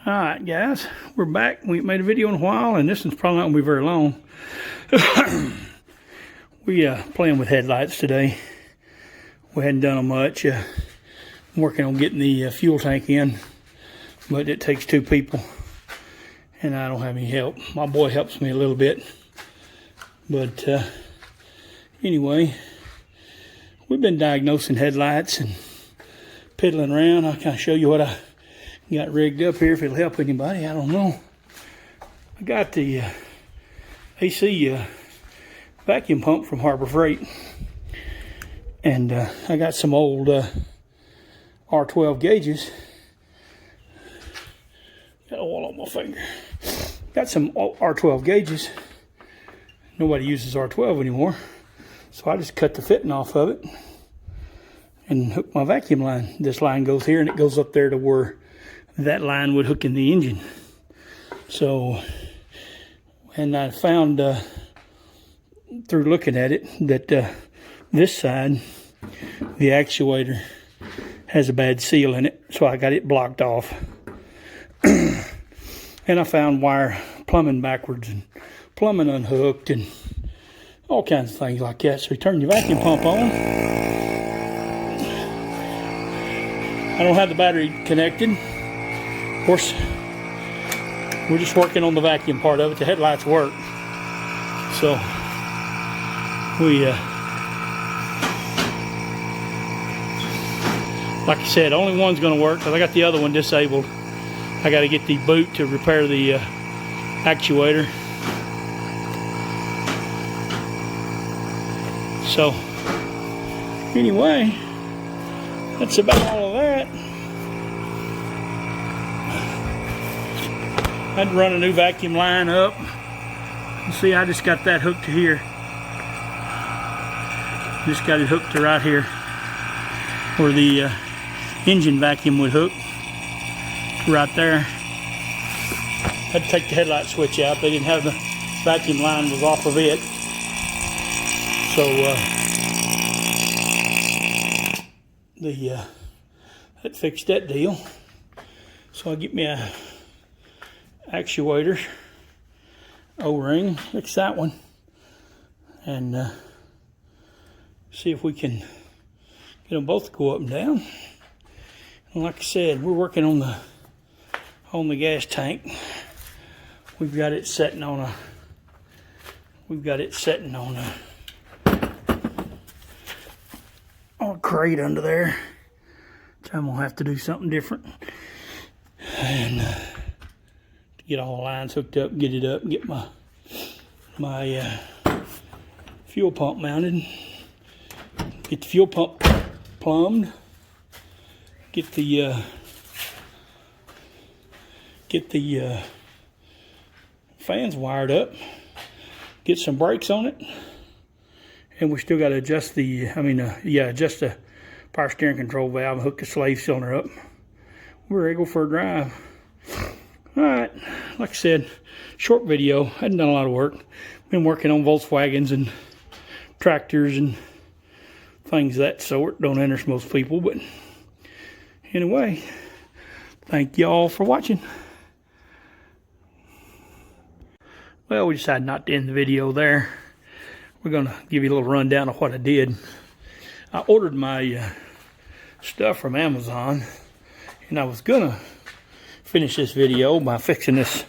All right, guys, we're back. We ain't made a video in a while, and this one's probably not gonna be very long. We playing with headlights today. We hadn't done them much. I'm working on getting the fuel tank in, but it takes two people, and I don't have any help. My boy helps me a little bit, but anyway, we've been diagnosing headlights and piddling around. I'll kind of show you what I got rigged up here if it'll help anybody. I don't know. I got the AC vacuum pump from Harbor Freight, and I got some old R12 gauges. Got oil on my finger. Got some R12 gauges. Nobody uses R12 anymore, so I just cut the fitting off of it and hook my vacuum line. This line goes here and it goes up there to where that line would hook in the engine. So, and I found through looking at it that this side, the actuator has a bad seal in it, so I got it blocked off. And I found wire plumbing backwards and plumbing unhooked and all kinds of things like that. So you turn your vacuum pump on. I don't have the battery connected. Of course, we're just working on the vacuum part of it. The headlights work. So, we, like I said, only one's going to work because I got the other one disabled. I got to get the boot to repair the actuator. So, anyway, that's about all of that. I had to run a new vacuum line up. You see, I just got that hooked to here. Just got it hooked to right here, where the engine vacuum would hook. Right there. Had to take the headlight switch out. They didn't have the vacuum line was off of it. So that fixed that deal. So I get me a actuator O-ring, fix that one, and see if we can get them both to go up and down. And like I said, we're working on the gas tank. We've got it setting on a crate under there. So I'm gonna have to do something different and to get all the lines hooked up, get it up, get my fuel pump mounted, get the fuel pump plumbed, get the fans wired up, get some brakes on it, and we still got to adjust adjust the power steering control valve and hook the slave cylinder up. We're ready to go for a drive. All right, like I said, short video. Hadn't done a lot of work. Been working on Volkswagens and tractors and things of that sort. Don't interest most people, but anyway, thank y'all for watching. Well, we decided not to end the video there. We're going to give you a little rundown of what I did. I ordered my stuff from Amazon, and I was going to finish this video by fixing this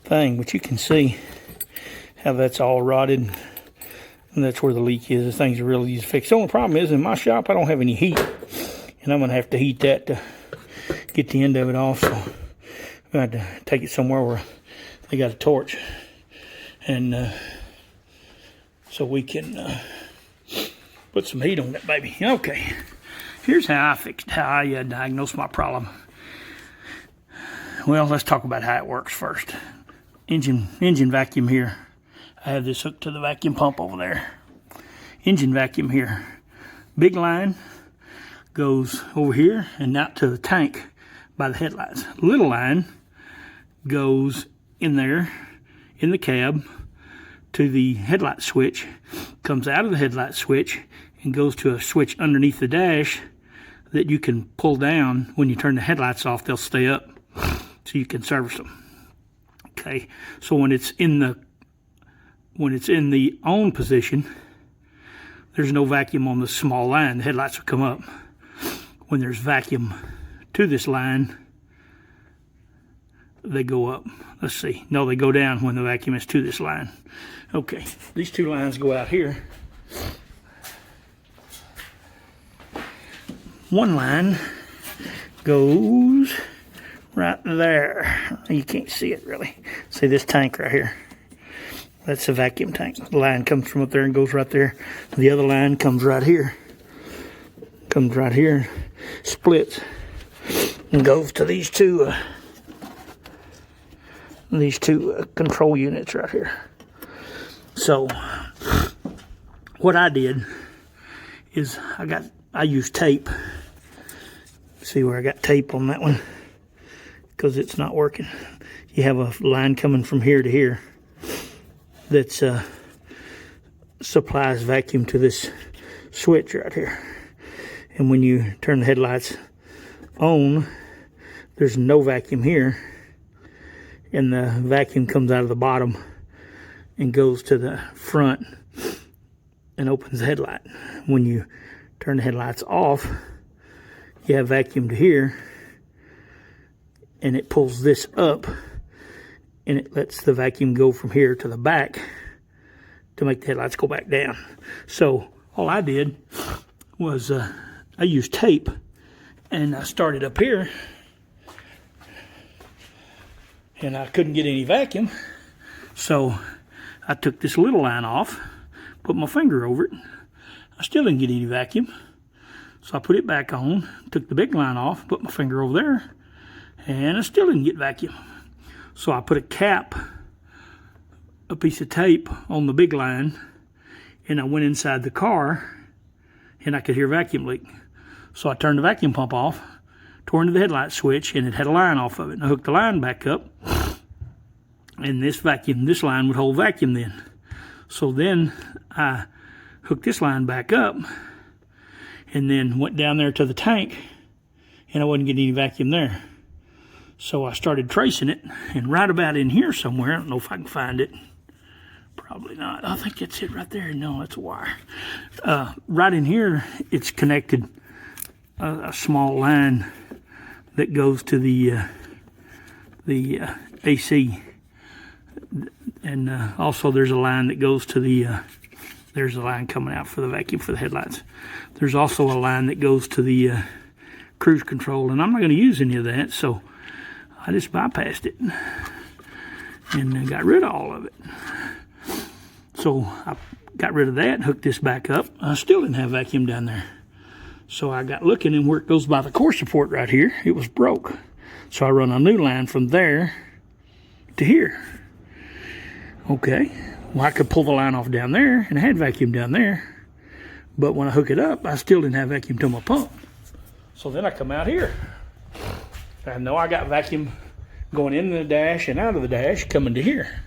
thing, but you can see how that's all rotted, and that's where the leak is. The things are really easy to fix. The only problem is in my shop I don't have any heat, and I'm going to have to heat that to get the end of it off. So I'm going to have to take it somewhere where they got a torch, and so we can put some heat on that baby. Okay, here's how I diagnosed my problem. Well, let's talk about how it works first. Engine vacuum here. I have this hooked to the vacuum pump over there. Engine vacuum here. Big line goes over here and out to the tank by the headlights. Little line goes in there in the cab to the headlight switch, comes out of the headlight switch and goes to a switch underneath the dash that you can pull down. When you turn the headlights off, they'll stay up, so you can service them. Okay, so when it's in the on position, there's no vacuum on the small line. The headlights will come up. When there's vacuum to this line, they go up. Let's see. No, they go down when the vacuum is to this line. Okay, these two lines go out here. One line goes right there. You can't see it really. See this tank right here? That's a vacuum tank. The line comes from up there and goes right there. The other line comes right here. Comes right here, splits, and goes to these two control units right here. So what I did is I used tape. See where I got tape on that one? Because it's not working. You have a line coming from here to here that supplies vacuum to this switch right here. And when you turn the headlights on, there's no vacuum here, and the vacuum comes out of the bottom and goes to the front and opens the headlight. When you turn the headlights off, you have vacuum to here, and it pulls this up, and it lets the vacuum go from here to the back to make the headlights go back down. So all I did was I used tape, and I started up here, and I couldn't get any vacuum, so I took this little line off, put my finger over it. I still didn't get any vacuum, so I put it back on, took the big line off, put my finger over there, and I still didn't get vacuum. So I put a piece of tape on the big line, and I went inside the car, and I could hear vacuum leak. So I turned the vacuum pump off, tore into the headlight switch, and it had a line off of it. And I hooked the line back up, and this line would hold vacuum then. So then I hooked this line back up, and then went down there to the tank, and I wasn't getting any vacuum there. So I started tracing it, and right about in here somewhere, I don't know if I can find it. Probably not. I think that's it right there. No, that's a wire. Right in here, it's connected a small line that goes to the AC, and also there's a line that goes to there's a line coming out for the vacuum for the headlights. There's also a line that goes to the cruise control, and I'm not going to use any of that, so I just bypassed it and got rid of all of it. So I got rid of that and hooked this back up. I still didn't have vacuum down there. So I got looking, and where it goes by the core support right here, it was broke. So I run a new line from there to here. Okay, well, I could pull the line off down there, and I had vacuum down there. But when I hook it up, I still didn't have vacuum to my pump. So then I come out here. I know I got vacuum going in the dash and out of the dash coming to here.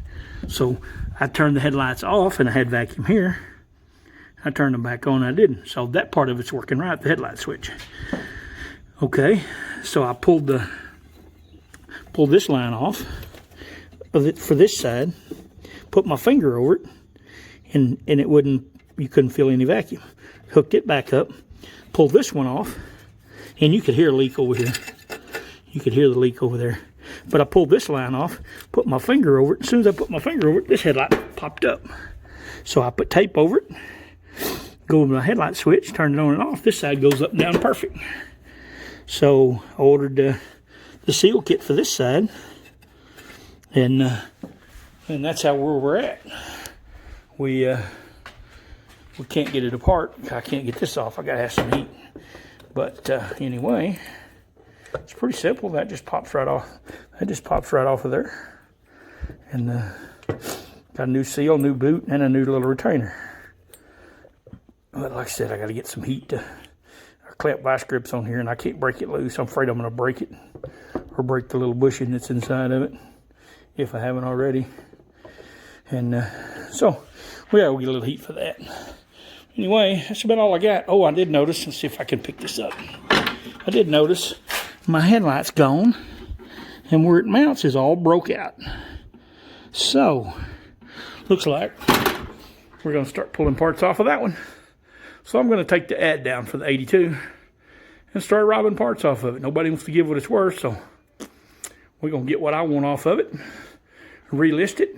So I turned the headlights off, and I had vacuum here. I turned them back on, I didn't. So that part of it's working right, the headlight switch. Okay, so I pulled this line off of it for this side, put my finger over it, and it wouldn't, you couldn't feel any vacuum. Hooked it back up, pulled this one off, and you could hear a leak over here. You could hear the leak over there. But I pulled this line off, put my finger over it. As soon as I put my finger over it, this headlight popped up. So I put tape over it, go to my headlight switch, turn it on and off. This side goes up and down perfect. So I ordered the seal kit for this side, and that's how we're at. We can't get it apart. I can't get this off. I gotta have some heat. But anyway, it's pretty simple. That just pops right off. That just pops right off of there. And got a new seal, new boot, and a new little retainer. But like I said, I got to get some heat to clamp vice grips on here, and I can't break it loose. I'm afraid I'm going to break it or break the little bushing that's inside of it if I haven't already. And so we got to get a little heat for that. Anyway, that's about all I got. Oh, I did notice. Let's see if I can pick this up. I did notice my headlight's gone, and where it mounts is all broke out. So, looks like we're going to start pulling parts off of that one. So I'm going to take the ad down for the 82 and start robbing parts off of it. Nobody wants to give what it's worth, so we're going to get what I want off of it, relist it.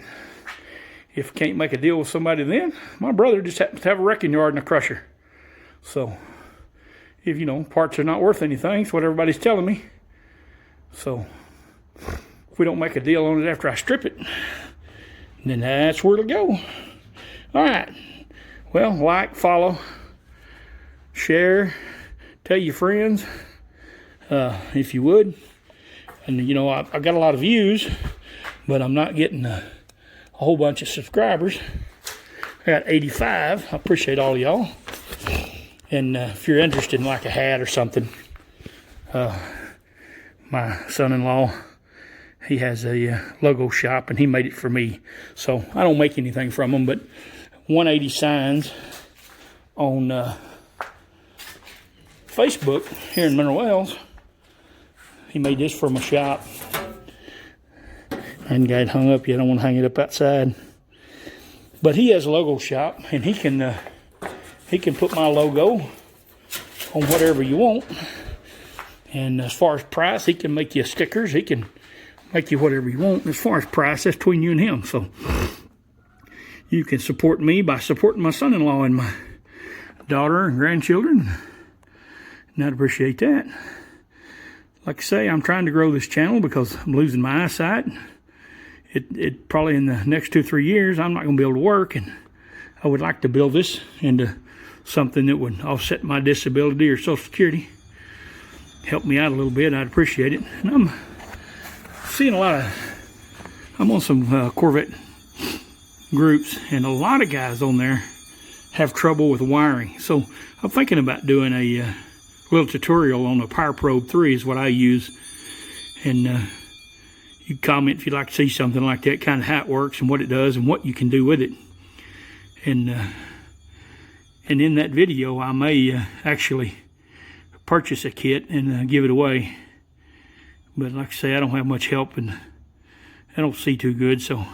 If I can't make a deal with somebody then, my brother just happens to have a wrecking yard and a crusher. So, if, you know, parts are not worth anything, it's what everybody's telling me. So, if we don't make a deal on it after I strip it, then that's where it'll go. All right. Well, like, follow, share, tell your friends, if you would. And, you know, I've got a lot of views, but I'm not getting a whole bunch of subscribers. I got 85. I appreciate all of y'all. And if you're interested in like a hat or something, my son-in-law, he has a logo shop, and he made it for me. So I don't make anything from him, but 180 Signs on Facebook here in Mineral Wells. He made this for my shop. I hadn't got it hung up yet. I don't want to hang it up outside. But he has a logo shop, and he can put my logo on whatever you want. And as far as price, he can make you stickers. He can make you whatever you want. As far as price, that's between you and him. So you can support me by supporting my son-in-law and my daughter and grandchildren. And I'd appreciate that. Like I say, I'm trying to grow this channel because I'm losing my eyesight. It probably in the next 2-3 years, I'm not going to be able to work. And I would like to build this into something that would offset my disability or Social Security. Help me out a little bit. I'd appreciate it. And I'm seeing a lot of, I'm on some Corvette groups, and a lot of guys on there have trouble with wiring. So I'm thinking about doing a little tutorial on a Power Probe 3 is what I use. And you comment if you'd like to see something like that, kind of how it works and what it does and what you can do with it. And in that video, I may actually purchase a kit and give it away. But like I say, I don't have much help, and I don't see too good, so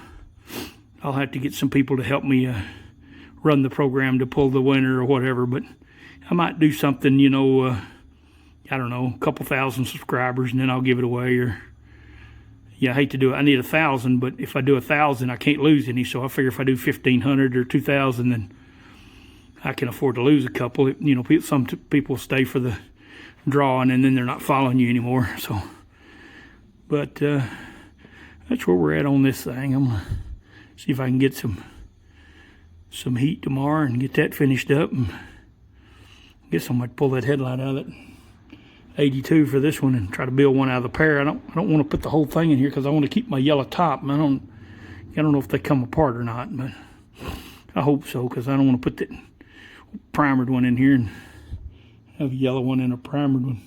I'll have to get some people to help me run the program to pull the winner or whatever. But I might do something, you know, I don't know, a couple thousand subscribers, and then I'll give it away. Or, yeah, I hate to do it. I need 1,000, but if I do 1,000, I can't lose any. So I figure if I do 1,500 or 2,000, then I can afford to lose a couple. You know, some people stay for the drawing, and then they're not following you anymore. So, but that's where we're at on this thing. I'm gonna see if I can get some heat tomorrow and get that finished up, and guess I might pull that headlight out of it 82 for this one and try to build one out of the pair. I don't want to put the whole thing in here because I want to keep my yellow top. I don't know if they come apart or not, but I hope so, because I don't want to put the primered one in here and have a yellow one and a primered one.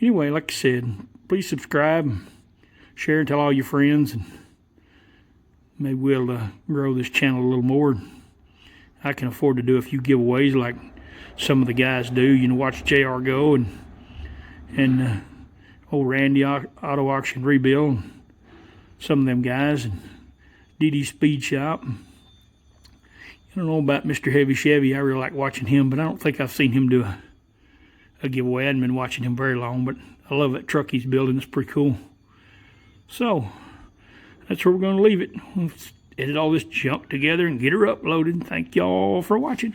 Anyway, like I said, please subscribe, share, and tell all your friends, and maybe we'll grow this channel a little more. I can afford to do a few giveaways like some of the guys do. You know, watch JR Go and old Randy Auto Auction Rebuild, some of them guys, and DD Speed Shop. I don't know about Mr. Heavy Chevy. I really like watching him, but I don't think I've seen him do a giveaway. I hadn't been watching him very long, but I love that truck he's building. It's pretty cool. So that's where we're going to leave it. We'll edit all this junk together and get her uploaded. Thank y'all for watching.